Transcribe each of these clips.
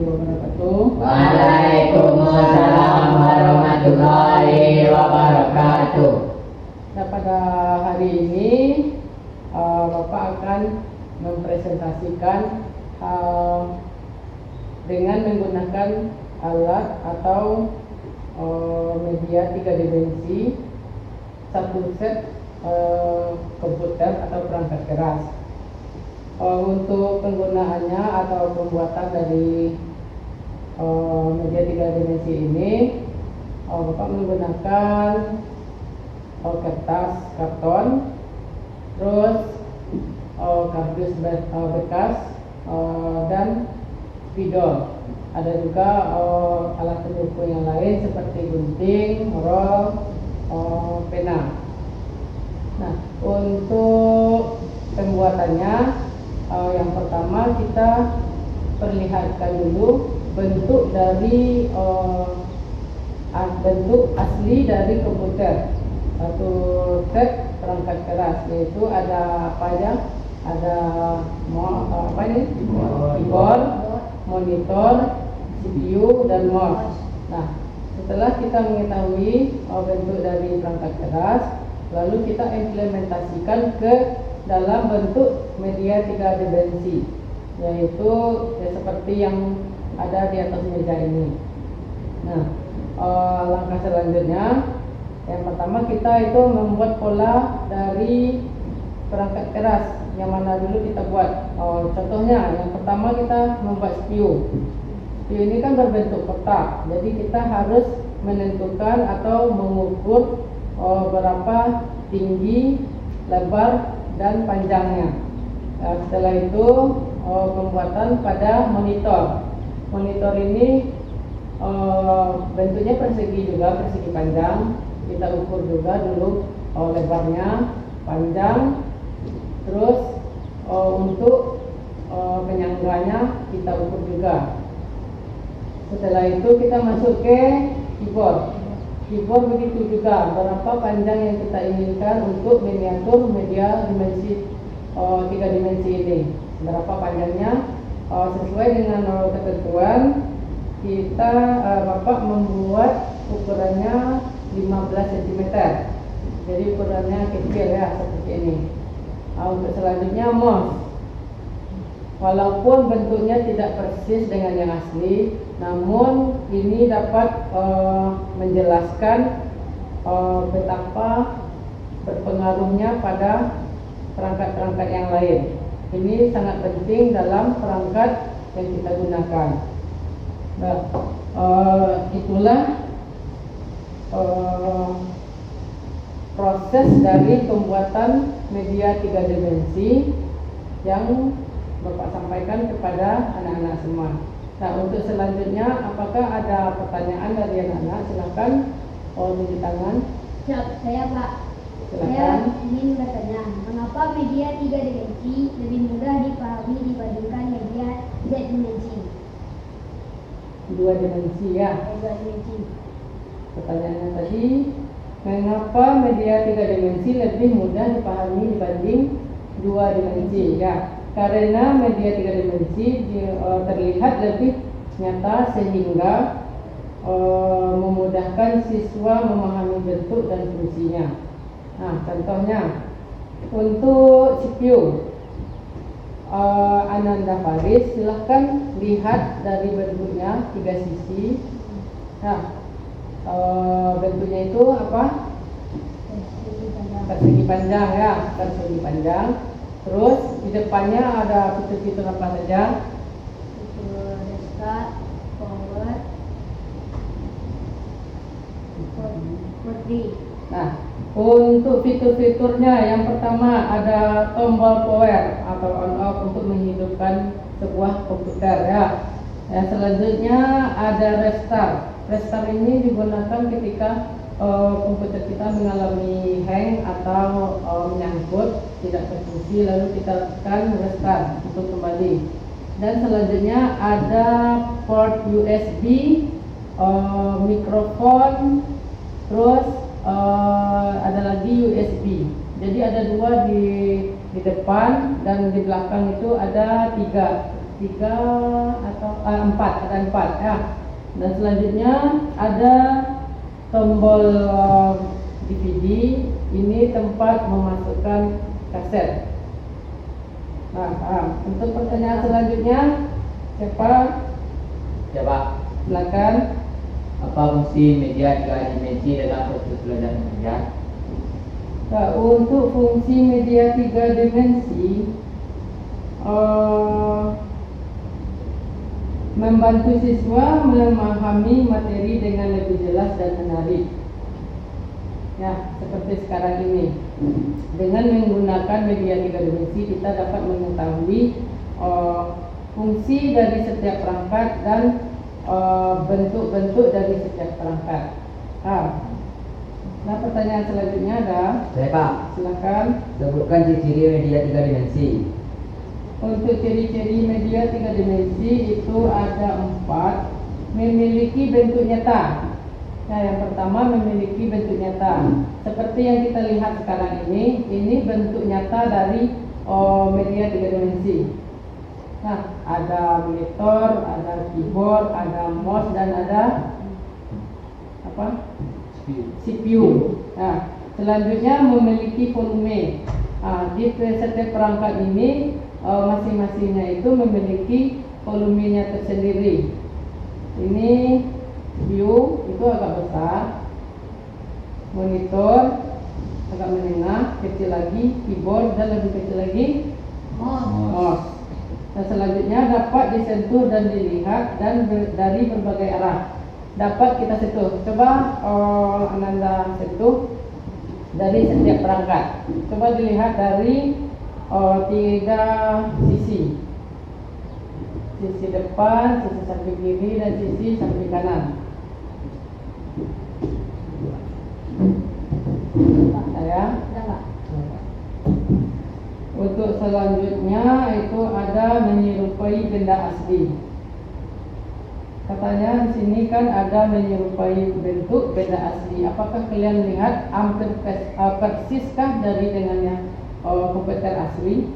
wabarakatuh. Waalaikumsalam warahmatullahi wabarakatuh. Nah, pada hari ini Bapak akan mempresentasikan dengan menggunakan alat atau media 3 dimensi, satu set komputer atau perangkat keras. Untuk penggunaannya atau pembuatan dari media 3 dimensi ini, Bapak menggunakan kertas, karton, terus kardus bekas, dan spidol. Ada juga alat pendukung yang lain seperti gunting, roll, pena. Nah, untuk pembuatannya, yang pertama kita perlihatkan dulu bentuk dari bentuk asli dari komputer. Satu set perangkat keras, yaitu ada apa aja? Ada keyboard, monitor, CPU, dan mouse. Nah, setelah kita mengetahui bentuk dari perangkat keras, lalu kita implementasikan ke dalam bentuk media 3 dimensi, yaitu seperti yang ada di atas meja ini. Nah, langkah selanjutnya, yang pertama kita itu membuat pola dari perangkat keras. Yang mana dulu kita buat? Contohnya, yang pertama kita membuat CPU. CPU ini kan berbentuk kotak, jadi kita harus menentukan atau mengukur berapa tinggi, lebar, dan panjangnya. Setelah itu pembuatan pada monitor. Monitor ini bentuknya persegi juga, persegi panjang. Kita ukur juga dulu lebarnya, panjang. Terus untuk penyangganya kita ukur juga. Setelah itu kita masuk ke keyboard. Keyboard begitu juga, berapa panjang yang kita inginkan untuk miniatur media dimensi 3 dimensi ini. Berapa panjangnya, sesuai dengan ketentuan kita, Bapak membuat ukurannya 15 cm. Jadi ukurannya kecil ya, seperti ini. Untuk selanjutnya mouse. Walaupun bentuknya tidak persis dengan yang asli, namun ini dapat menjelaskan betapa berpengaruhnya pada perangkat-perangkat yang lain. Ini sangat penting dalam perangkat yang kita gunakan. Nah, itulah proses dari pembuatan media 3 dimensi yang Bapak sampaikan kepada anak-anak semua. Nah, untuk selanjutnya, apakah ada pertanyaan dari anak-anak? Silakan, tunjuk tangan. Saya Pak. Silakan. Saya ingin bertanya, mengapa media 3 dimensi lebih mudah dipahami dibandingkan media Z dimensi? 2 dimensi ya. 2 dimensi. Pertanyaannya tadi, mengapa media 3 dimensi lebih mudah dipahami dibanding 2 dimensi? Ya, karena media 3 dimensi terlihat lebih nyata sehingga memudahkan siswa memahami bentuk dan fungsinya. Nah, contohnya untuk CPU, Ananda Faris, silahkan lihat dari bentuknya 3 sisi. Nah, bentuknya itu apa? Persegi panjang ya, persegi panjang. Terus di depannya ada fitur-fitur apa saja? Fitur restart, forward, read. Nah, untuk fitur-fiturnya, yang pertama ada tombol power atau on off untuk menghidupkan sebuah komputer ya. Yang selanjutnya ada restart. Restart ini digunakan ketika komputer kita mengalami hang atau menyangkut, tidak berfungsi, lalu kita tekan restart untuk kembali. Dan selanjutnya ada port USB, mikrofon, terus ada lagi USB. Jadi ada 2 di depan, dan di belakang itu ada 3. tiga atau empat, ada empat ya. Dan selanjutnya ada tombol DVD. Ini tempat memasukkan kaset. Nah, untuk pertanyaan selanjutnya siapa? Ya Pak, Silakan. apa fungsi media 3 dimensi dalam proses belajar mengajar? Nah, untuk fungsi media 3 dimensi membantu siswa memahami materi dengan lebih jelas dan menarik. Ya, seperti sekarang ini. Dengan menggunakan media 3 dimensi kita dapat mengetahui fungsi dari setiap perangkat dan bentuk-bentuk dari setiap perangkat. Nah, pertanyaan selanjutnya ada. Saya Pak, Silakan. sebutkan ciri-ciri media 3 dimensi. Untuk ciri-ciri media 3 dimensi itu ada 4. Memiliki bentuk nyata. Nah, yang pertama memiliki bentuk nyata. Seperti yang kita lihat sekarang ini bentuk nyata dari media 3 dimensi. Nah, ada monitor, ada keyboard, ada mouse, dan ada apa? CPU. Nah, selanjutnya memiliki volume. Di setiap perangkat ini masing-masingnya itu memiliki volumenya tersendiri. Ini CPU itu agak besar, monitor agak menengah, kecil lagi, keyboard dan lebih kecil lagi mouse. Dan selanjutnya dapat disentuh dan dilihat dan dari berbagai arah. Dapat kita sentuh. Coba Ananda sentuh dari setiap perangkat. Coba dilihat dari 3 sisi. Sisi depan, sisi samping kiri, dan sisi samping kanan. Saya. Untuk selanjutnya itu ada menyerupai benda asli. Katanya di sini kan ada menyerupai bentuk benda asli. Apakah kalian lihat hampir persiskah dari dengan yang komputer asli?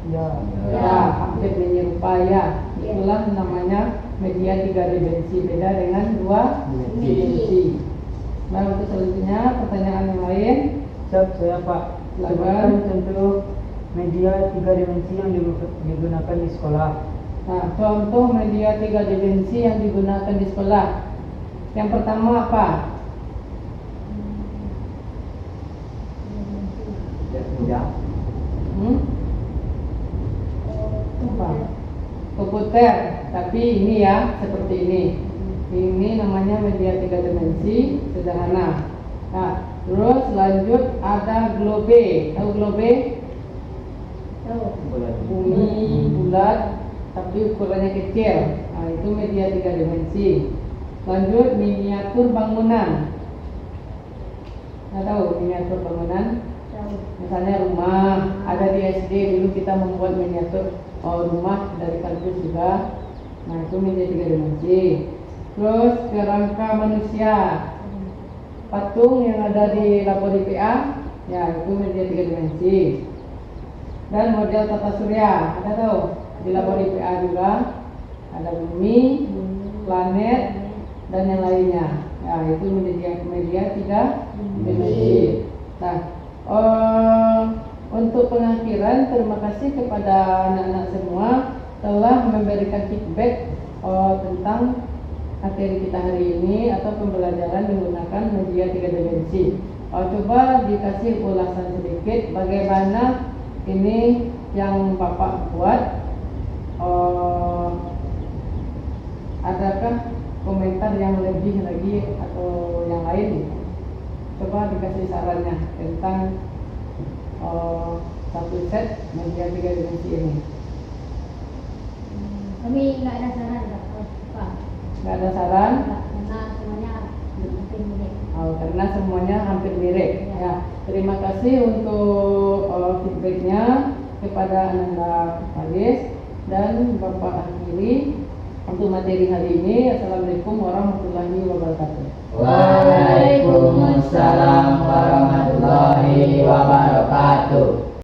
Ya. Hampir menyerupai ya. Itulah namanya media 3 dimensi, beda dengan 2 dimensi. Nah, untuk selanjutnya pertanyaan yang lain. Saya Pak, Silakan. contoh media 3 dimensi yang digunakan di sekolah. Nah, contoh media 3 dimensi yang digunakan di sekolah. Yang pertama apa? Ya. Apa? Komputer. Tapi ini ya, seperti ini. Ini namanya media 3 dimensi sederhana. Nah, terus lanjut ada globe. Tahu globe? Bumi bulat tapi ukurannya kecil. Nah, itu media 3 dimensi. Lanjut miniatur bangunan. Nggak tahu miniatur bangunan? Misalnya rumah, ada di SD dulu kita membuat miniatur rumah dari kardus juga. Nah, itu media 3 dimensi. Terus kerangka manusia, patung yang ada di lapor IPA, ya itu media 3 dimensi. Dan model tata surya, ada tahu? Di lapor IPA juga ada bumi, planet, dan yang lainnya. Ya, itu media 3 dimensi. Nah, untuk pengakhiran, terima kasih kepada anak-anak semua telah memberikan feedback tentang materi kita hari ini atau pembelajaran menggunakan media 3 dimensi. Coba dikasih ulasan sedikit bagaimana ini yang Bapak buat. Adakah komentar yang lebih lagi atau yang lain? Coba dikasih sarannya tentang satu set media 3 dimensi ini. Kami nggak ada saran Pak. Nggak ada saran? Karena semuanya hampir mirip. Karena semuanya hampir mirip. Ya, terima kasih untuk feedbacknya kepada Ananda Faris dan Bapak akhiri untuk materi hari ini. Assalamualaikum warahmatullahi wabarakatuh. Waalaikumsalam warahmatullahi wabarakatuh.